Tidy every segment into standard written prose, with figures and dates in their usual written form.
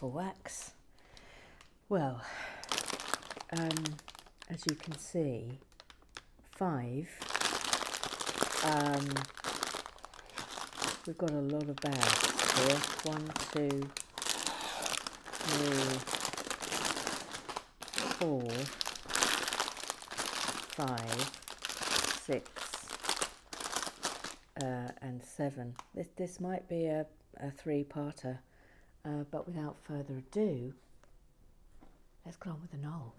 apple wax. Well, as you can see, 5. We've got a lot of bags here. 1, 2, 3, 4, 5, 6, and 7. This might be a 3-parter, but without further ado, let's get on with the knoll.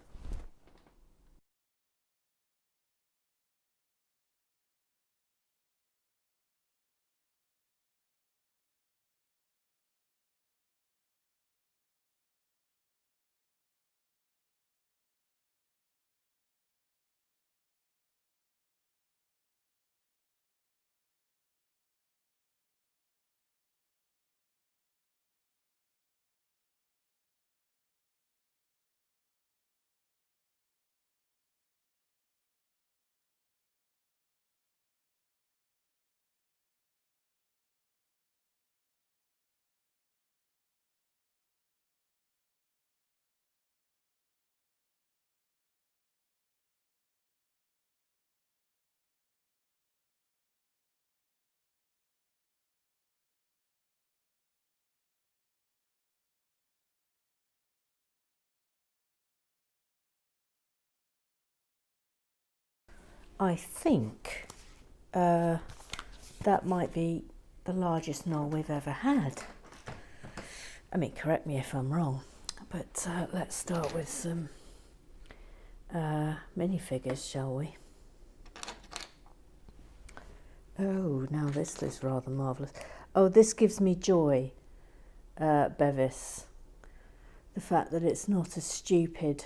I think that might be the largest knoll we've ever had. I mean, correct me if I'm wrong, but let's start with some minifigures, shall we? Oh, now this is rather marvellous. Oh, this gives me joy, Bevis. The fact that it's not a stupid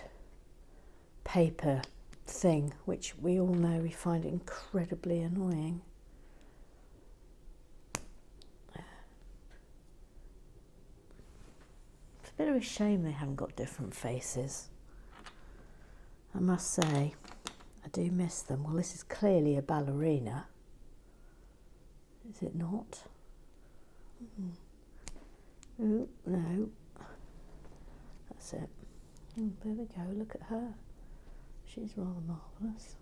paper thing, which we all know we find incredibly annoying. It's a bit of a shame they haven't got different faces. I must say, I do miss them. Well, this is clearly a ballerina. Is it not? Oh, no. That's it. Oh, there we go. Look at her. She's rather marvellous.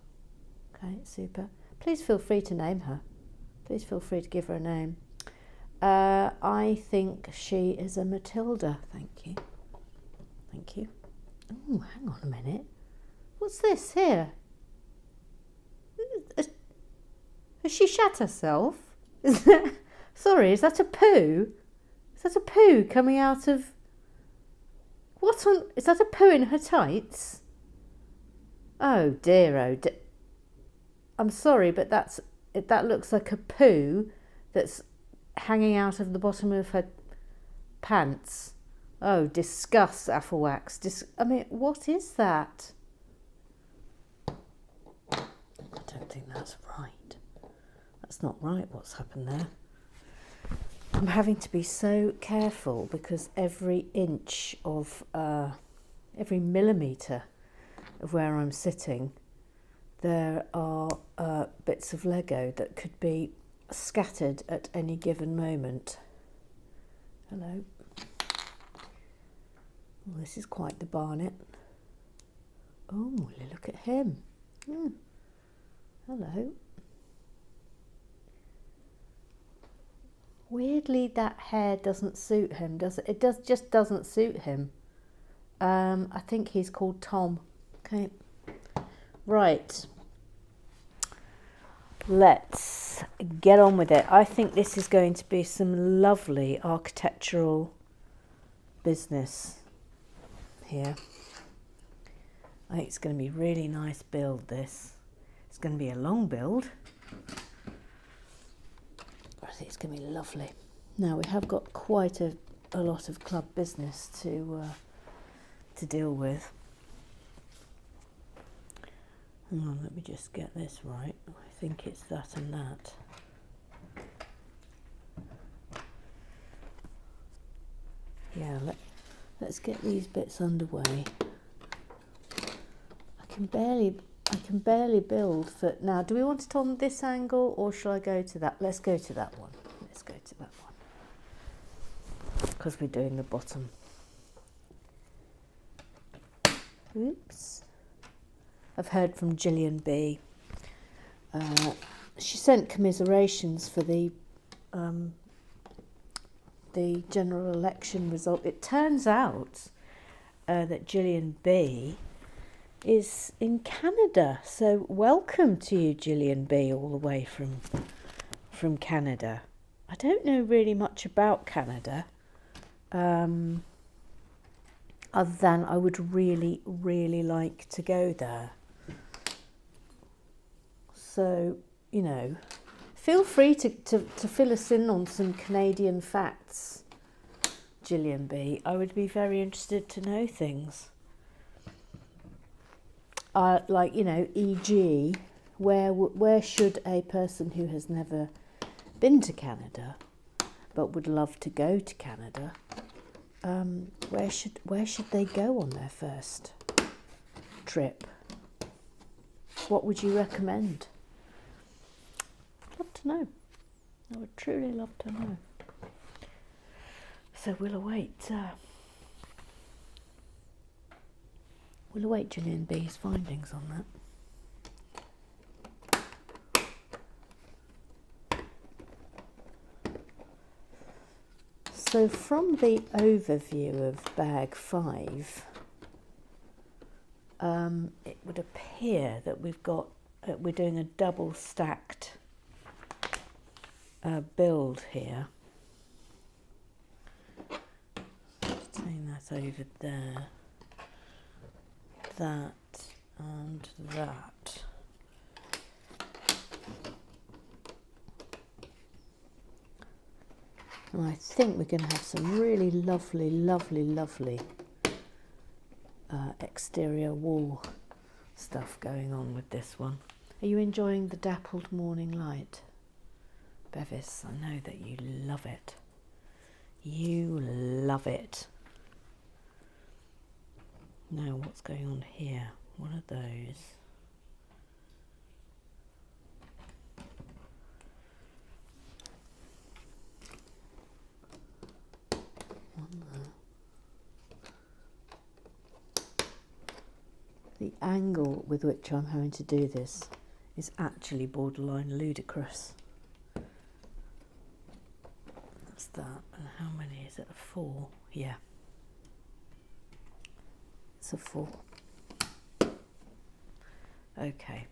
Okay, super. Please feel free to name her. Please feel free to give her a name. I think she is a Matilda. Thank you. Thank you. Oh, hang on a minute. What's this here? Has she shat herself? Sorry, is that a poo? Is that a poo coming out of... What on... Is that a poo in her tights? Oh dear, oh dear. I'm sorry, but that looks like a poo that's hanging out of the bottom of her pants. Oh, disgust, Afflewax. I mean, what is that? I don't think that's right. That's not right what's happened there. I'm having to be so careful because every inch of, every millimetre of where I'm sitting, there are bits of Lego that could be scattered at any given moment. Hello. Well, this is quite the Barnet. Oh, look at him. Hello. Weirdly, that hair doesn't suit him, does it? It just doesn't suit him. I think he's called Tom. Okay, right, let's get on with it. I think this is going to be some lovely architectural business here. I think it's going to be a really nice build, this. It's going to be a long build. I think it's going to be lovely. Now, we have got quite a lot of club business to deal with. Hang on, let me just get this right. I think it's that and that. Yeah, let's get these bits underway. I can barely build for now. Do we want it on this angle or shall I go to that? Let's go to that one. Let's go to that one because we're doing the bottom. Oops. I've heard from Gillian B. She sent commiserations for the general election result. It turns out that Gillian B is in Canada. So welcome to you, Gillian B, all the way from Canada. I don't know really much about Canada, other than I would really, really like to go there. So, you know, feel free to fill us in on some Canadian facts, Gillian B. I would be very interested to know things. Like, you know, e.g., where should a person who has never been to Canada but would love to go to Canada, where should they go on their first trip? What would you recommend? I'd love to know. I would truly love to know. So we'll await Gillian B's findings on that. So from the overview of bag 5, it would appear that we're doing a double stacked build here. Just taking that over there, that and that. And I think we're going to have some really lovely exterior wall stuff going on with this one. Are you enjoying the dappled morning light, Bevis? I know that you love it. You love it. Now what's going on here? What are those? The angle with which I'm having to do this is actually borderline ludicrous. That's that. And how many is it? A 4? Yeah. It's a 4. Okay.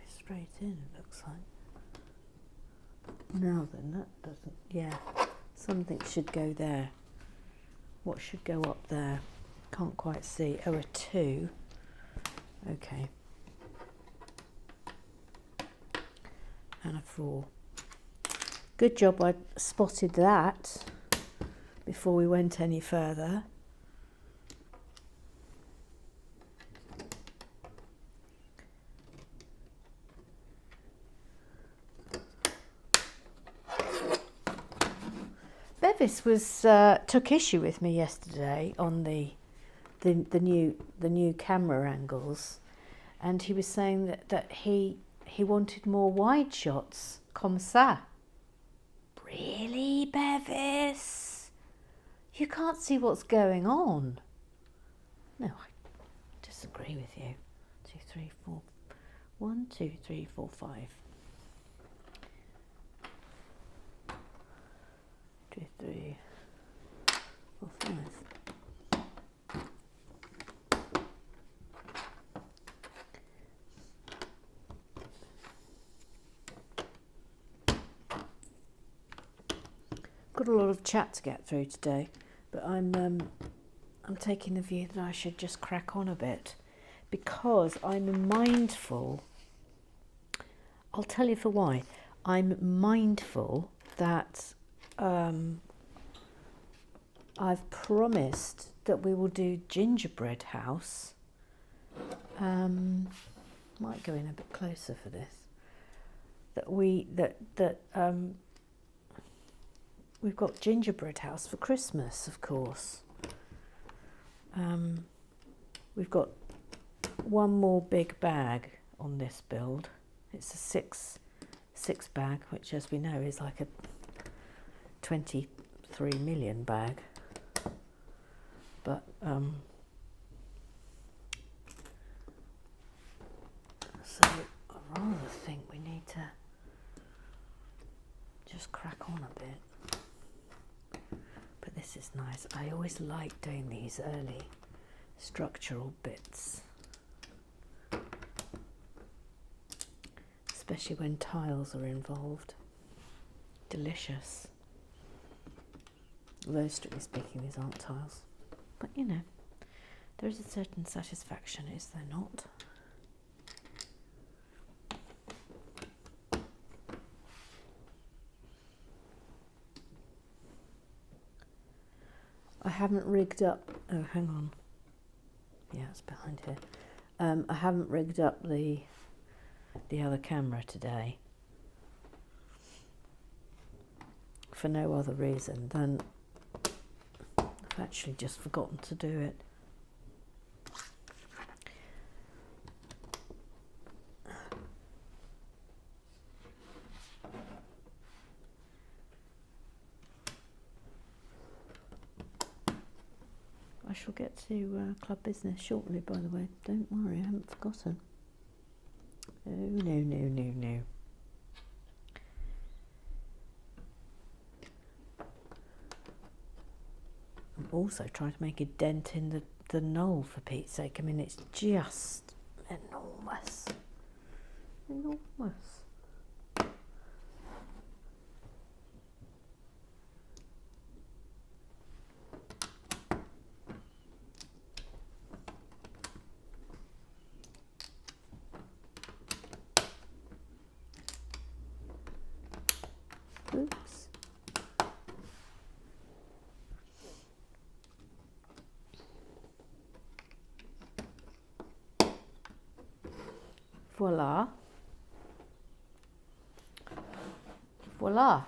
Straight in, it looks like. Now then, that doesn't, yeah, something should go there. What should go up there? Can't quite see. Oh, a 2. Okay. And a 4. Good job I spotted that before we went any further. Bevis took issue with me yesterday on the new camera angles, and he was saying that he wanted more wide shots. Comme ça. Really, Bevis? You can't see what's going on. No, I disagree with you. 2, 3, 4. 1, 2, 3, 4, 5. 2, 3, 4, 5. Got a lot of chat to get through today, but I'm taking the view that I should just crack on a bit, because I'm mindful. I'll tell you for why. I'm mindful that I've promised that we will do gingerbread house. Might go in a bit closer for this. We've got gingerbread house for Christmas, of course. We've got one more big bag on this build. It's a 6 bag, which as we know is like a 23 million bag. But so I rather think we need to just crack on a bit. But this is nice. I always like doing these early structural bits, especially when tiles are involved. Delicious. Although strictly speaking these aren't tiles, but you know, there is a certain satisfaction, is there not? I haven't rigged up, oh hang on, yeah it's behind here. I haven't rigged up the other camera today for no other reason than I've actually just forgotten to do it. I shall get to club business shortly, by the way. Don't worry, I haven't forgotten. Oh, no, no, no, no. I'm also trying to make a dent in the knoll, for Pete's sake. I mean, it's just enormous. Enormous. Oops. Voila. Voila.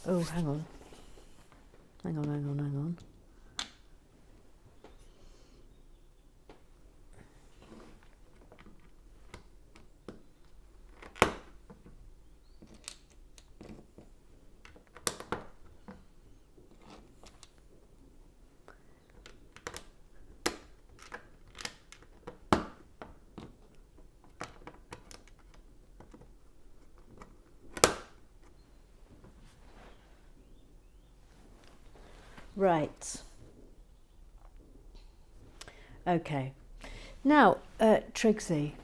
Oh, hang on. Hang on, hang on, hang on. Right. Okay. Now, Trixie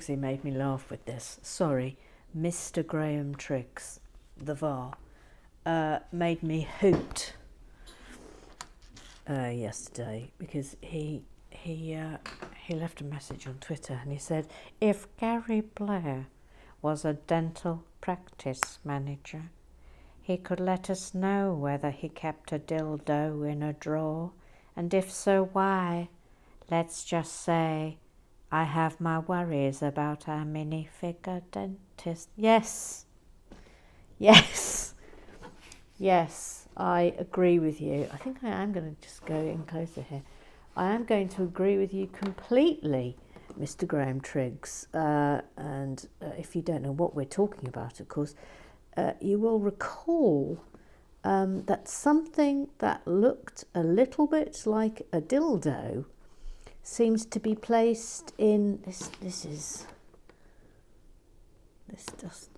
made me laugh with this. Sorry, Mr. Graham Triggs, the VAR, made me hoot yesterday because he left a message on Twitter and he said, if Gary Blair was a dental practice manager, he could let us know whether he kept a dildo in a drawer, and if so, why? Let's just say I have my worries about our minifigure dentist. Yes, yes, yes, I agree with you. I think I am going to just go in closer here. I am going to agree with you completely, Mr. Graham Triggs. And if you don't know what we're talking about, of course, you will recall that something that looked a little bit like a dildo seems to be placed in this just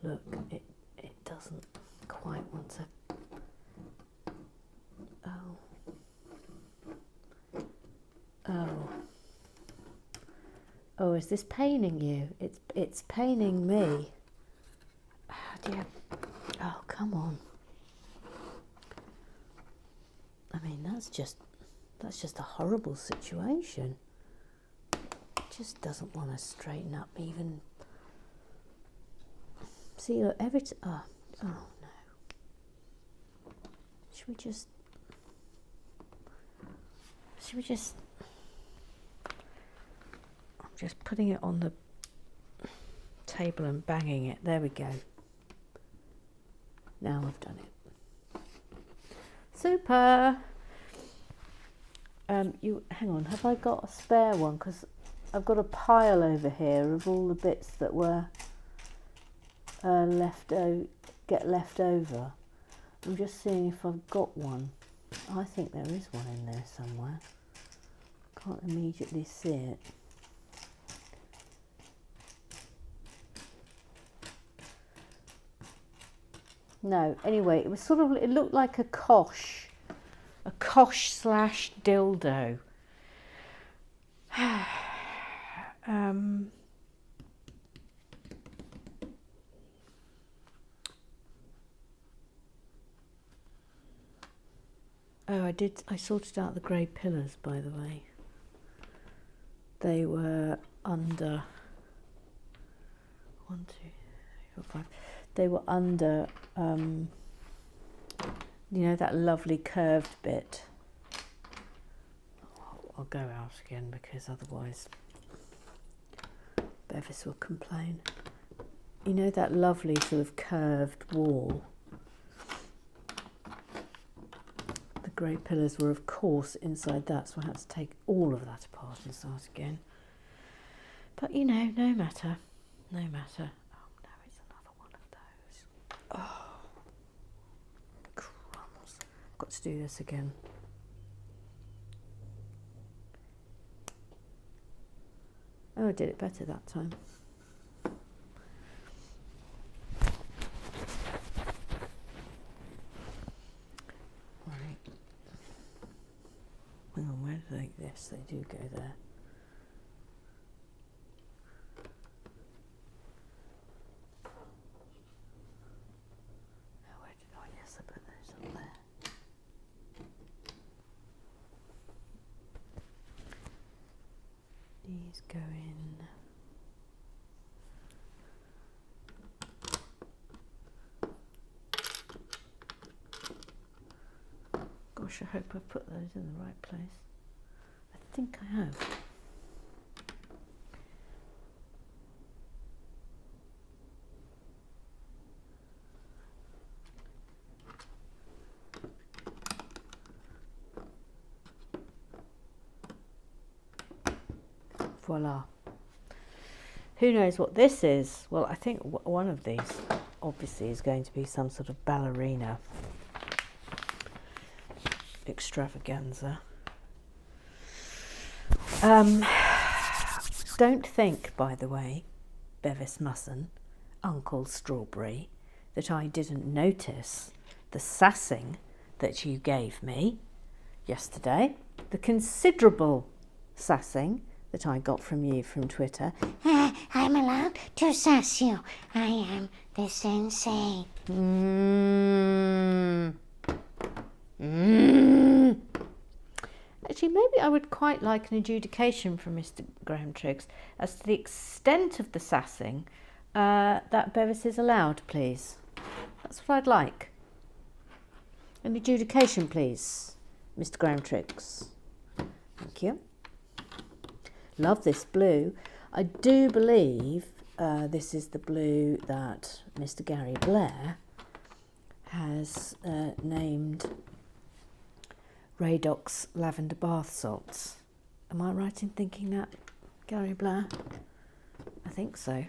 look, it doesn't quite want to. Oh, is this paining you? It's paining me. Oh dear. Oh, come on. I mean, that's just a horrible situation. It just doesn't want to straighten up even. See, look, oh no. Should we just I'm just putting it on the table and banging it. There we go. Now I've done it. Super. You hang on. Have I got a spare one? Because I've got a pile over here of all the bits that were left over. I'm just seeing if I've got one. I think there is one in there somewhere. Can't immediately see it. No, anyway, it was sort of, it looked like a kosh slash dildo. Oh, I sorted out the grey pillars, by the way. They were under 1, 2, 3, 4, 5. They were under, you know, that lovely curved bit. I'll go out again because otherwise Bevis will complain. You know that lovely sort of curved wall? The grey pillars were of course inside that, so I had to take all of that apart and start again. But you know, no matter. Oh no, it's another one of those. Oh, crumbs. Got to do this again. Oh, I did it better that time. Right. Hang on, where do they, yes, they do go there. Oh, where did, oh yes, I put those up there. These go in. Gosh, I hope I've put those in the right place. I think I have. Voila. Who knows what this is? Well, I think one of these obviously is going to be some sort of ballerina extravaganza. Don't think, by the way, Bevis Musson, Uncle Strawberry, that I didn't notice the sassing that you gave me yesterday, the considerable sassing that I got from you from Twitter. I'm allowed to sass you. I am the sensei. Actually, maybe I would quite like an adjudication from Mr. Graham Triggs as to the extent of the sassing that Bevis is allowed, please. That's what I'd like. An adjudication, please, Mr. Graham Triggs. Thank you. Love this blue. I do believe this is the blue that Mr. Gary Blair has named Radox Lavender Bath Salts. Am I right in thinking that, Gary Blair? I think so.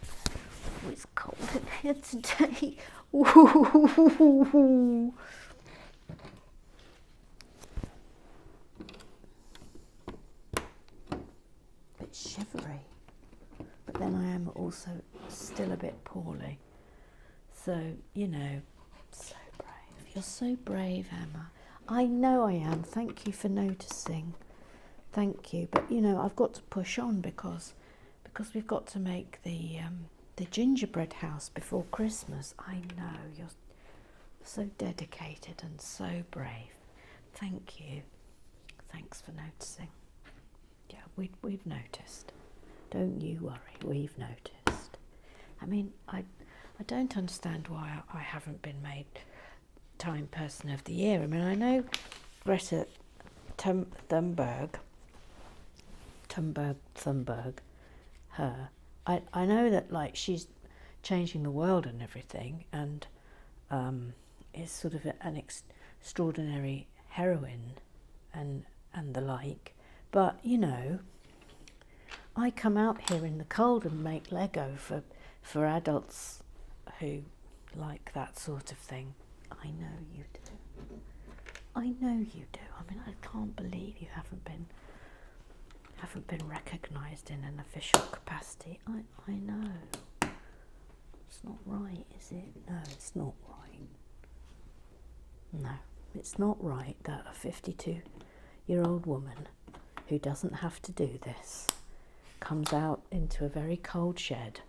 Oh, it's cold in here today. Ooh. Bit shivery, but then I am also still a bit poorly. So, you know, so brave. You're so brave, Emma. I know I am. Thank you for noticing. Thank you. But, you know, I've got to push on because we've got to make the gingerbread house before Christmas. I know. You're so dedicated and so brave. Thank you. Thanks for noticing. Yeah, we've noticed. Don't you worry. We've noticed. I mean, I don't understand why I haven't been made Time Person of the Year. I mean, I know Greta Thunberg, her. I know that, like, she's changing the world and everything, and is sort of an extraordinary heroine and the like. But, you know, I come out here in the cold and make Lego for adults who like that sort of thing. I know you do. I know you do. I mean, I can't believe you haven't been recognised in an official capacity. I know. It's not right, is it? No, it's not right. No, it's not right that a 52-year-old woman who doesn't have to do this comes out into a very cold shed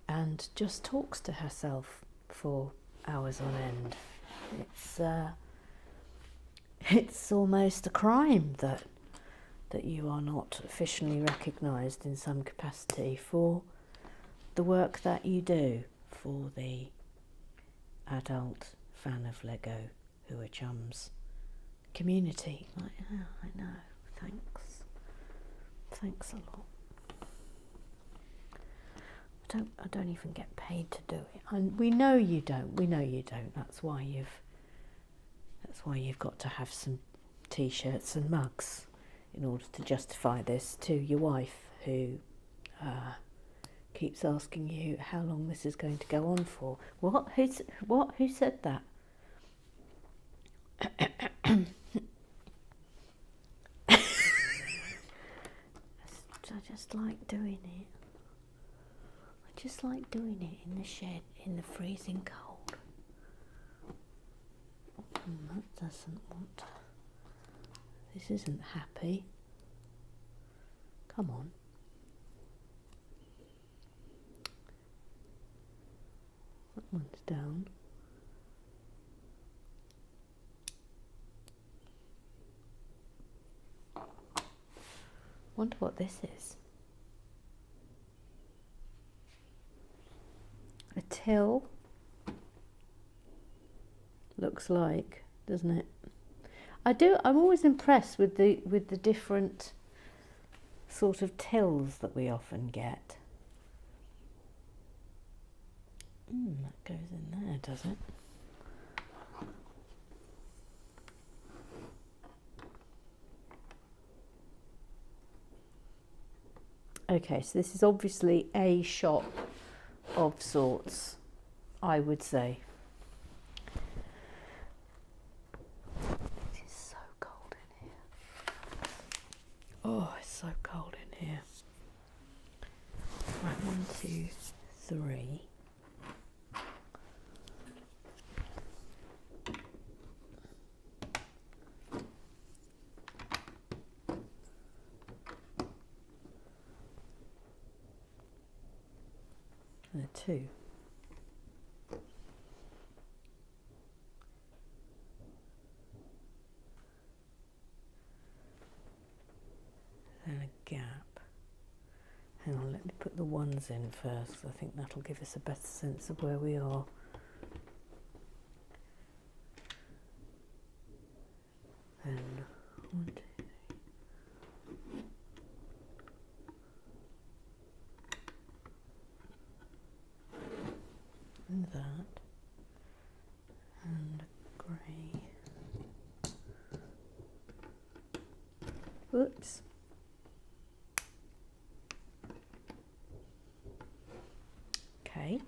and just talks to herself for hours on end. It's almost a crime that you are not officially recognised in some capacity for the work that you do for the adult fan of Lego who are chums community. I know. Thanks a lot. I don't even get paid to do it. And we know you don't. That's why you've got to have some t-shirts and mugs in order to justify this to your wife, who keeps asking you how long this is going to go on for. What? Who said that? I just like doing it. I just like doing it in the shed in the freezing cold. That doesn't want. This isn't happy. Come on. That one's down. Wonder what this is. A till. Looks like, doesn't it? I'm always impressed with the different sort of tills that we often get. That goes in there, does it? Okay, so this is obviously a shop of sorts, I would say. It is so cold in here. Oh, it's so cold in here. Right, 1, 2, 3. And a 2. And a gap. Hang on, let me put the 1s in first. I think that'll give us a better sense of where we are. And 1, 2, 3. And that. And a grey. Whoops. Okay.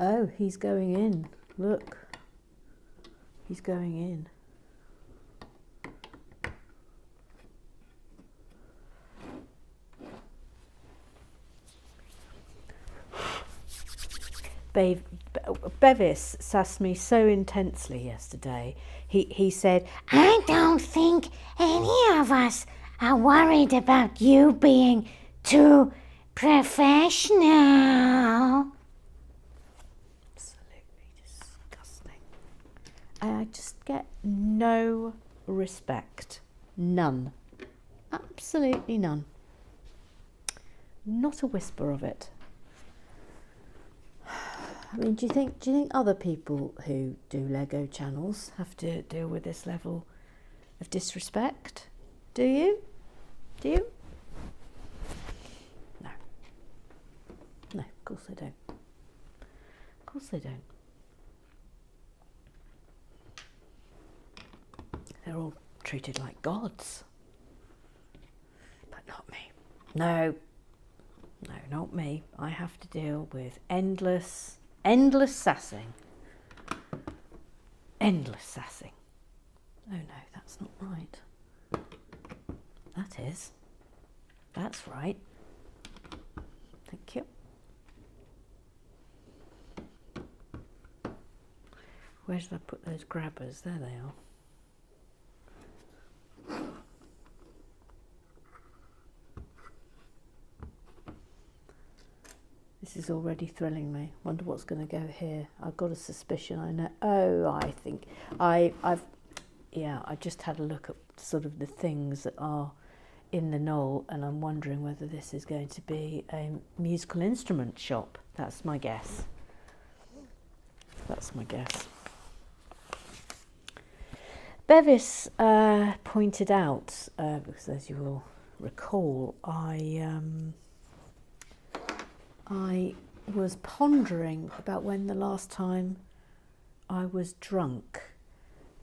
Oh, he's going in. Look. He's going in. Bevis sassed me so intensely yesterday. He said, I don't think any of us are worried about you being too professional. Absolutely disgusting. I just get no respect. None. Absolutely none. Not a whisper of it. I mean, do you think other people who do Lego channels have to deal with this level of disrespect? Do you? Do you? No. No, of course they don't. Of course they don't. They're all treated like gods. not me. No, not me. I have to deal with endless sassing. Endless sassing. Oh no, that's not right. That is. That's right. Thank you. Where did I put those grabbers? There they are. This is already thrilling me. Wonder what's going to go here. I've got a suspicion. I know. Oh, I think I just had a look at sort of the things that are in the knoll, and I'm wondering whether this is going to be a musical instrument shop. That's my guess. That's my guess. Bevis pointed out, because as you will recall, I was pondering about when the last time I was drunk,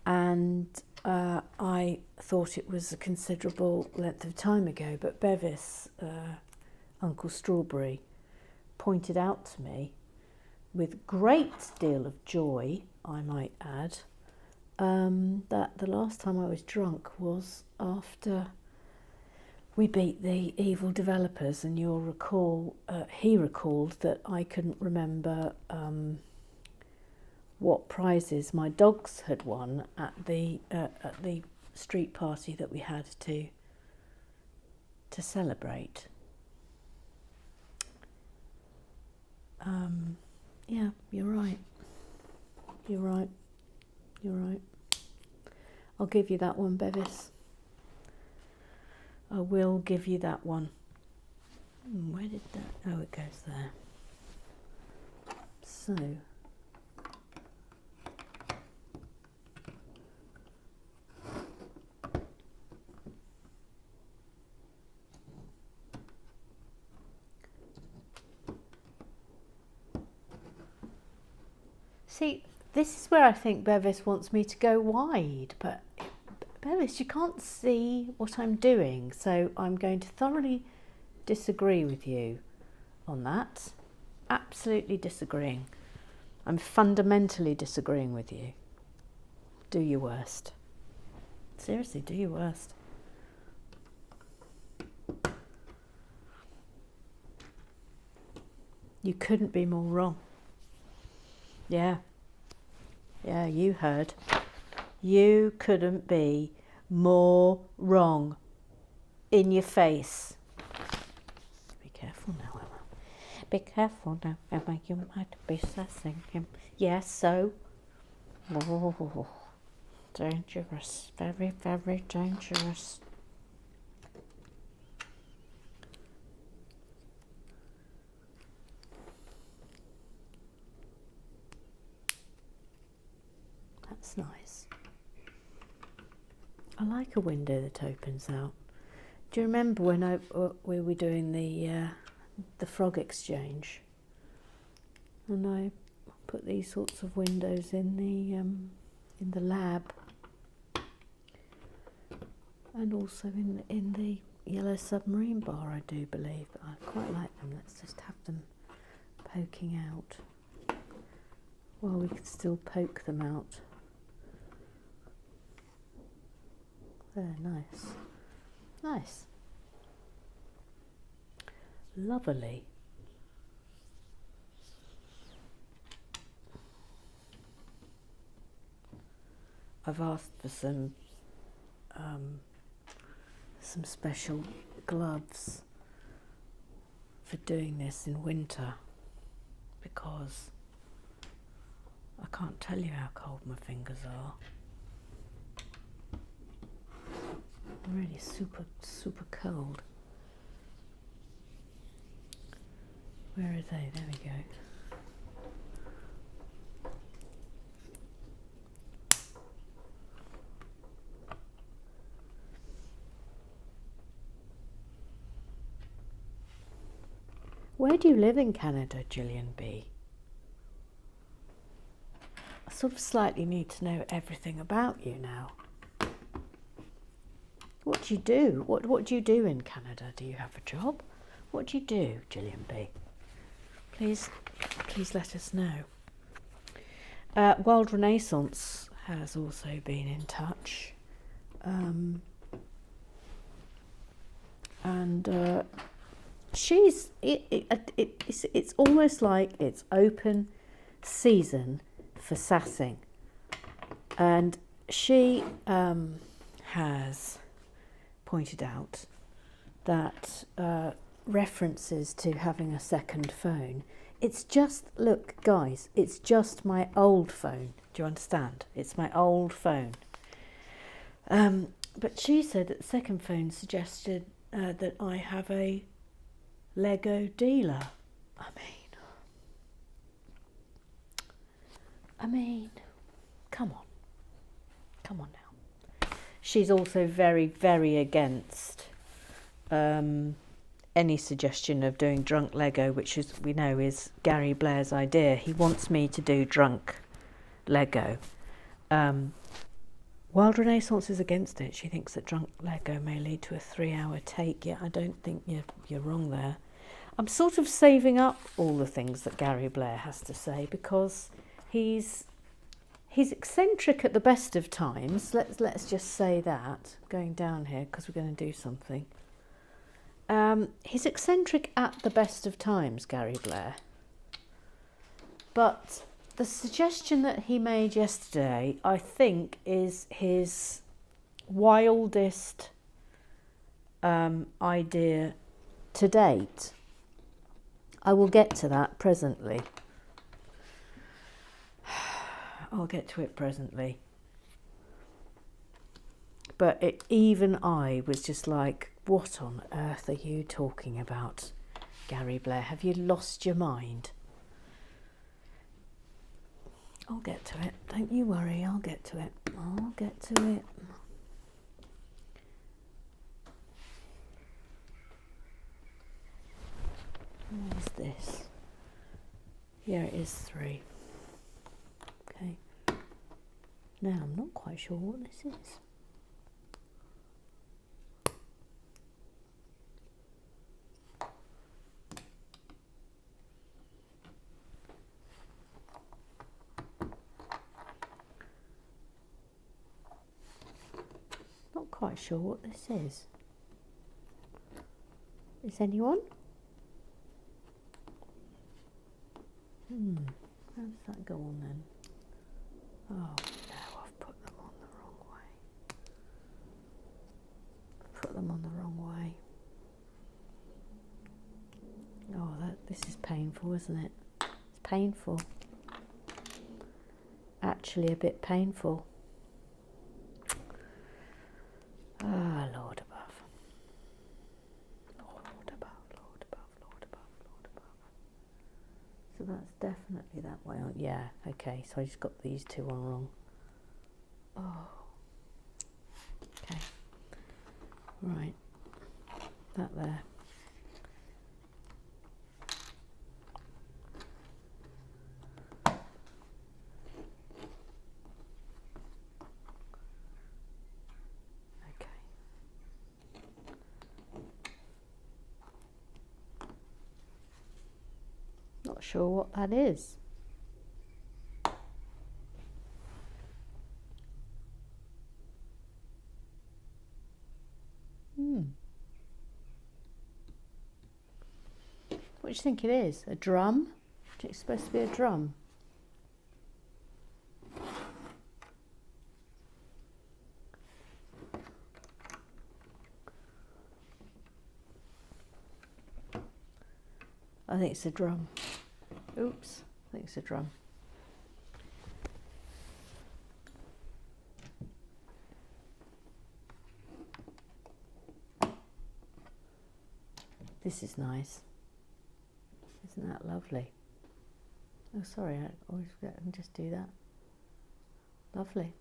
and I thought it was a considerable length of time ago, but Bevis, Uncle Strawberry, pointed out to me, with great deal of joy, I might add, that the last time I was drunk was after we beat the evil developers, and you'll recall, he recalled that I couldn't remember what prizes my dogs had won at the street party that we had to celebrate. Yeah, you're right. You're right. You're right. I'll give you that one, Bevis. I will give you that one. Where did that? Oh, it goes there. So. See, this is where I think Bevis wants me to go wide, but Bevis, you can't see what I'm doing, so I'm going to thoroughly disagree with you on that. Absolutely disagreeing. I'm fundamentally disagreeing with you. Do your worst. Seriously, do your worst. You couldn't be more wrong. Yeah. Yeah, you heard. You couldn't be more wrong. In your face. Be careful now, Emma. Be careful now, Emma. You might be sassing him. Yes, so? Oh, dangerous. Very, very dangerous. That's nice. I like a window that opens out. Do you remember when we were doing the frog exchange, and I put these sorts of windows in the lab, and also in the yellow submarine bar, I do believe. But I quite like them. Let's just have them poking out. Well, we can still poke them out. There, nice. Nice. Lovely. I've asked for some special gloves for doing this in winter, because I can't tell you how cold my fingers are. Really super, super cold. Where are they? There we go. Where do you live in Canada, Gillian B? I sort of slightly need to know everything about you now. What do you do? What do you do in Canada? Do you have a job? What do you do, Gillian B? Please let us know. Wild Renaissance has also been in touch. And it's almost like it's open season for sassing. And she has pointed out that references to having a second phone, it's just, look guys, it's just my old phone. Do you understand? It's my old phone. But she said that the second phone suggested that I have a Lego dealer. I mean, come on now. She's also very, very against any suggestion of doing drunk Lego, which is, we know, is Gary Blair's idea. He wants me to do drunk Lego. Wild Renaissance is against it. She thinks that drunk Lego may lead to a 3-hour take. Yeah, I don't think you're wrong there. I'm sort of saving up all the things that Gary Blair has to say because he's eccentric at the best of times. Let's just say that. Going down here because we're going to do something. He's eccentric at the best of times, Gary Blair. But the suggestion that he made yesterday, I think, is his wildest idea to date. I will get to that presently. I'll get to it presently. But even I was just like, what on earth are you talking about, Gary Blair? Have you lost your mind? I'll get to it. Don't you worry, I'll get to it. I'll get to it. What is this? Here it is 3. Okay. Now I'm not quite sure what this is. Not quite sure what this is. Is anyone? How does that go on then? Oh no, I've put them on the wrong way. Put them on the wrong way. Oh, this is painful, isn't it? It's painful. Actually a bit painful. Ah, Lord above. Lord above, Lord above, Lord above, Lord above. So that's definitely that way on. Yeah, okay, so I just got these two on wrong. Oh. Okay. Right. That there. Not sure what that is. What do you think it is? A drum? Do you think it's supposed to be a drum? I think it's a drum. Oops, I think it's a drum. This is nice. Isn't that lovely? Oh, sorry, I always forget and just do that. Lovely.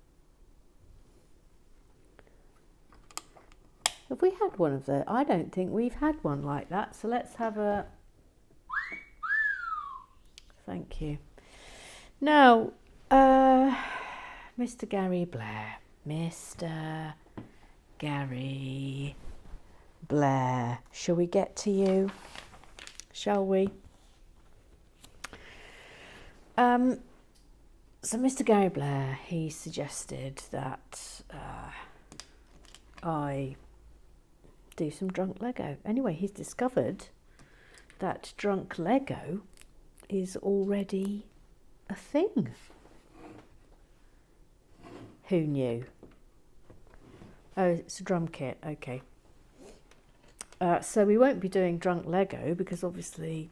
Have we had one of those? I don't think we've had one like that. So let's have a... Thank you. Now, Mr. Gary Blair. Mr. Gary Blair. Shall we get to you? Shall we? So Mr. Gary Blair, he suggested that I do some drunk Lego. Anyway, he's discovered that drunk Lego is already a thing. Who knew? Oh, it's a drum kit, okay. So we won't be doing drunk Lego because obviously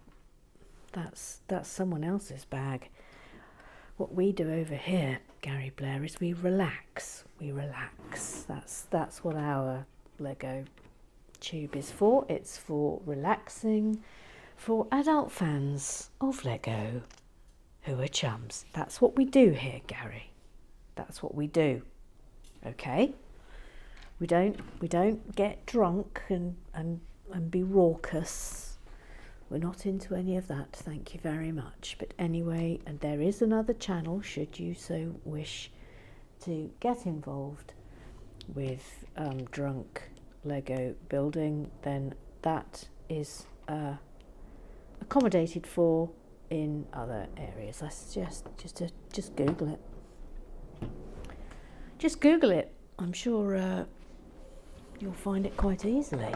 that's someone else's bag. What we do over here, Gary Blair, is we relax. We relax. That's what our Lego tube is for. It's for relaxing for adult fans of Lego who are chums. That's what we do here, Gary. That's what we do. Okay? We don't get drunk and be raucous. We're not into any of that, thank you very much. But anyway, and there is another channel, should you so wish to get involved with drunk Lego building, then that is accommodated for in other areas. I suggest just Google it. Just Google it. I'm sure you'll find it quite easily.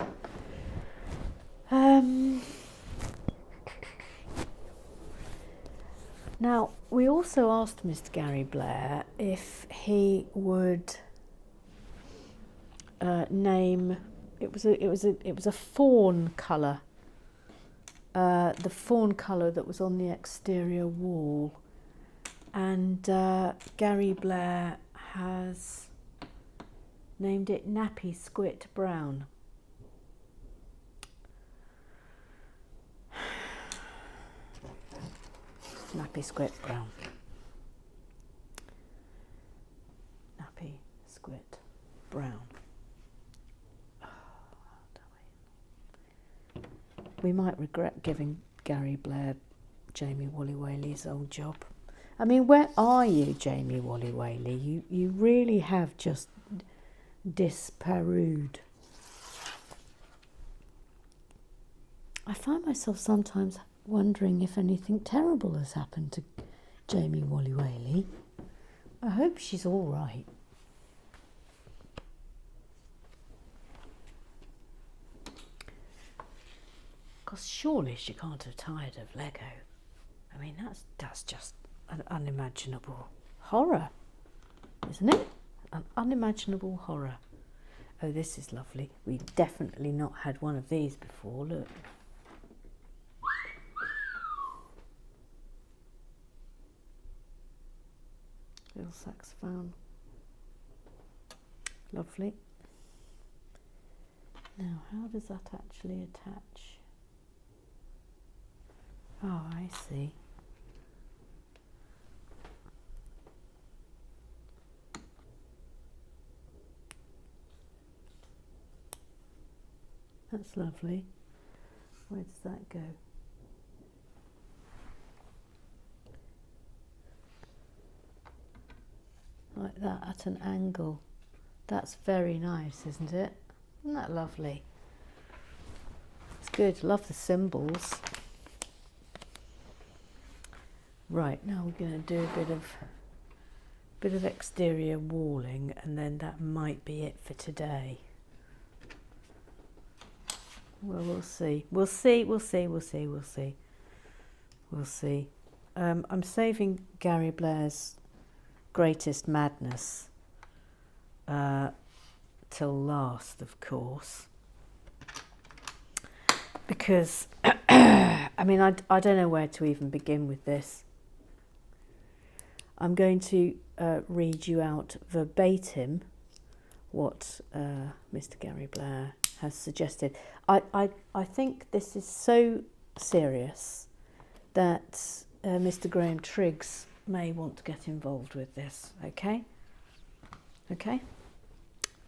Now, we also asked Mr. Gary Blair if he would name. It was a fawn colour. The fawn colour that was on the exterior wall, and Gary Blair has named it Nappy Squit Brown. Nappy Squit Brown. Nappy Squit Brown. Oh, we might regret giving Gary Blair Jamie Wally-Whaley's old job. I mean, where are you, Jamie Wally-Whaley? You really have just disparued. I find myself sometimes wondering if anything terrible has happened to Jamie Wally-Whaley. I hope she's all right. Because surely she can't have tired of Lego. I mean, that's just an unimaginable horror, isn't it? An unimaginable horror. Oh, this is lovely. We've definitely not had one of these before. Look. Little saxophone. Lovely. Now, how does that actually attach? Oh, I see. That's lovely. Where does that go? Like that at an angle. That's very nice, isn't it? Isn't that lovely? It's good. Love the symbols. Right, now we're going to do a bit of exterior walling, and then that might be it for today. Well, we'll see. We'll see. I'm saving Gary Blair's greatest madness till last, of course, because I mean, I don't know where to even begin with this. I'm going to read you out verbatim what Mr. Gary Blair has suggested. I think this is so serious that Mr. Graham Triggs may want to get involved with this, okay?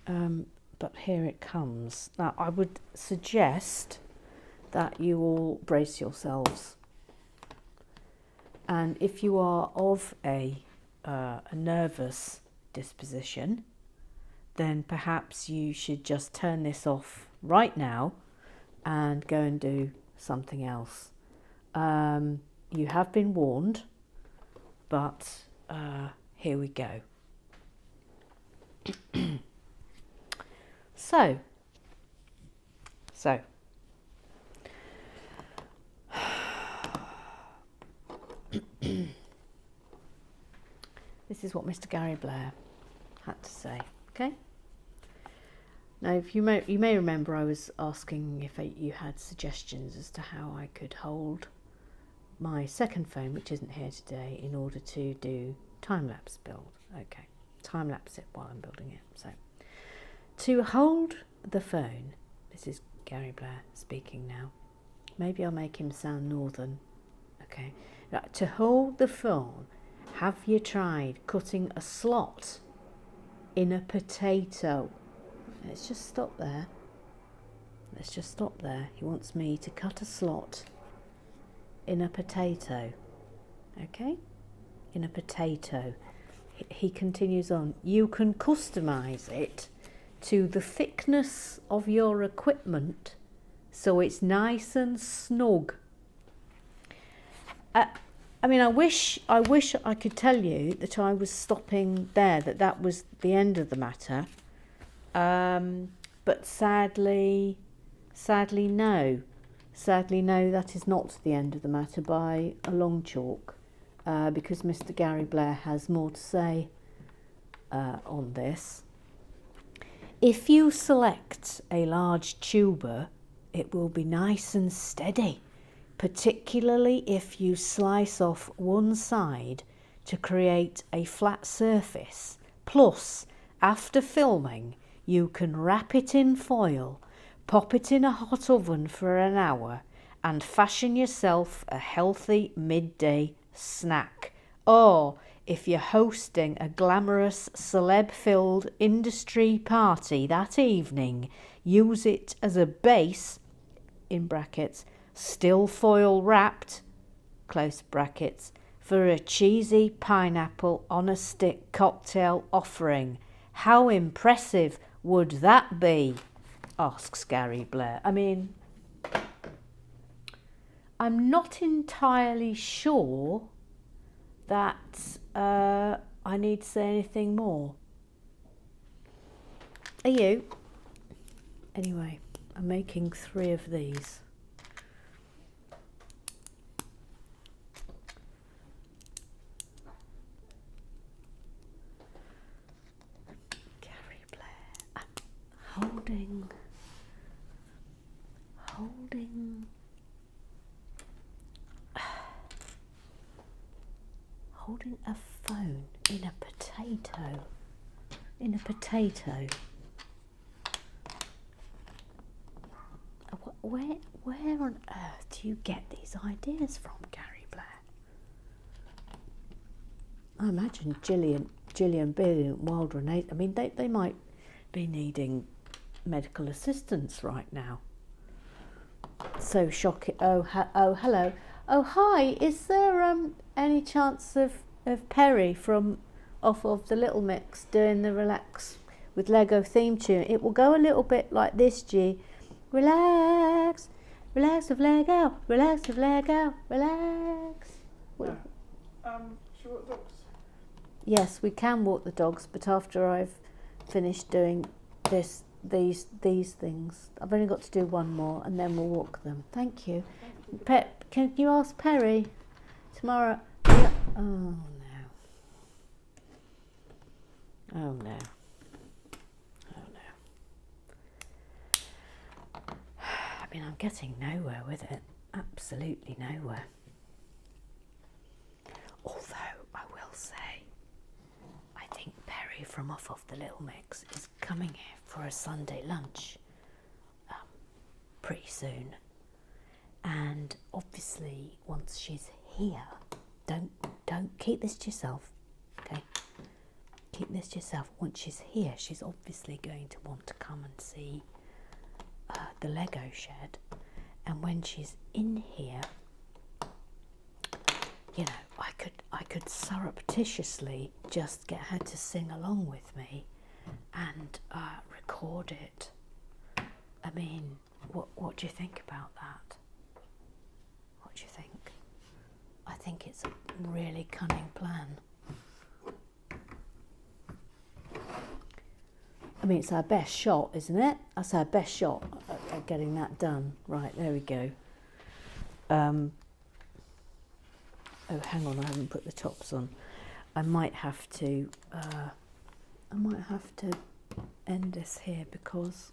But here it comes. Now, I would suggest that you all brace yourselves. And if you are of a nervous disposition, then perhaps you should just turn this off right now and go and do something else. You have been warned, but here we go. So this is what Mr. Gary Blair had to say. Okay. Now, if you may remember, I was asking if you had suggestions as to how I could hold my second phone, which isn't here today, in order to do time-lapse build. Okay, time-lapse it while I'm building it. So, to hold the phone, this is Gary Blair speaking now. Maybe I'll make him sound northern. Okay, right, to hold the phone, have you tried cutting a slot in a potato? Let's just stop there. Let's just stop there. He wants me to cut a slot in a potato. Okay? In a potato. He continues on. You can customize it to the thickness of your equipment so it's nice and snug. I mean, I wish I could tell you that I was stopping there, that was the end of the matter. But sadly no. Sadly no, that is not the end of the matter by a long chalk, because Mr. Gary Blair has more to say on this. If you select a large tuber, it will be nice and steady, particularly if you slice off one side to create a flat surface. Plus, after filming, you can wrap it in foil, pop it in a hot oven for an hour, and fashion yourself a healthy midday snack. Or, if you're hosting a glamorous celeb-filled industry party that evening, use it as a base, in brackets, still foil wrapped, close brackets, for a cheesy pineapple on a stick cocktail offering. How impressive would that be? Asks Gary Blair. I mean, I'm not entirely sure that I need to say anything more. Are you? Anyway, I'm making 3 of these. Gary Blair. I'm holding a phone in a potato. In a potato. Where on earth do you get these ideas from, Gary Blair? I imagine Gillian Billy and Wild Renee, I mean, they might be needing medical assistance right now. So shocking. Oh, hello. Oh, hi. Is there any chance of Perry from off of the Little Mix doing the Relax with Lego theme tune? It will go a little bit like this, G. Relax, relax with Lego, relax with Lego, relax. Yeah. Should we walk the dogs? Yes, we can walk the dogs, but after I've finished doing these things, I've only got to do one more, and then we'll walk them. Thank you. Can you ask Perry tomorrow? Yeah. Oh no. Oh no. Oh no. I mean, I'm getting nowhere with it. Absolutely nowhere. Although, I will say, I think Perry from off of the Little Mix is coming here for a Sunday lunch pretty soon. And obviously, once she's here, don't keep this to yourself, okay? Keep this to yourself. Once she's here, she's obviously going to want to come and see the Lego shed. And when she's in here, you know, I could surreptitiously just get her to sing along with me and record it. I mean, what do you think about that? What do you think? I think it's a really cunning plan. I mean, it's our best shot, isn't it? That's our best shot at getting that done. Right, there we go. Oh, hang on, I haven't put the tops on. I might have to end this here because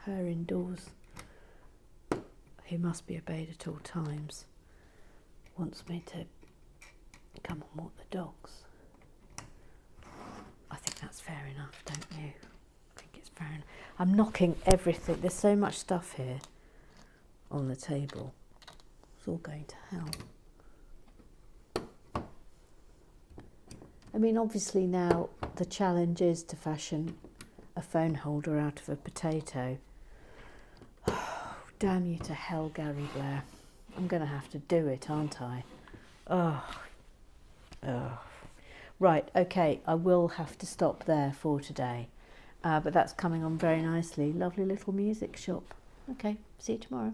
her indoors, who must be obeyed at all times, wants me to come and walk the dogs. I think that's fair enough, don't you? I think it's fair enough. I'm knocking everything. There's so much stuff here on the table. It's all going to hell. I mean, obviously now the challenge is to fashion a phone holder out of a potato. Oh, damn you to hell, Gary Blair. I'm going to have to do it, aren't I? Oh. Right, okay, I will have to stop there for today. But that's coming on very nicely. Lovely little music shop. Okay, see you tomorrow.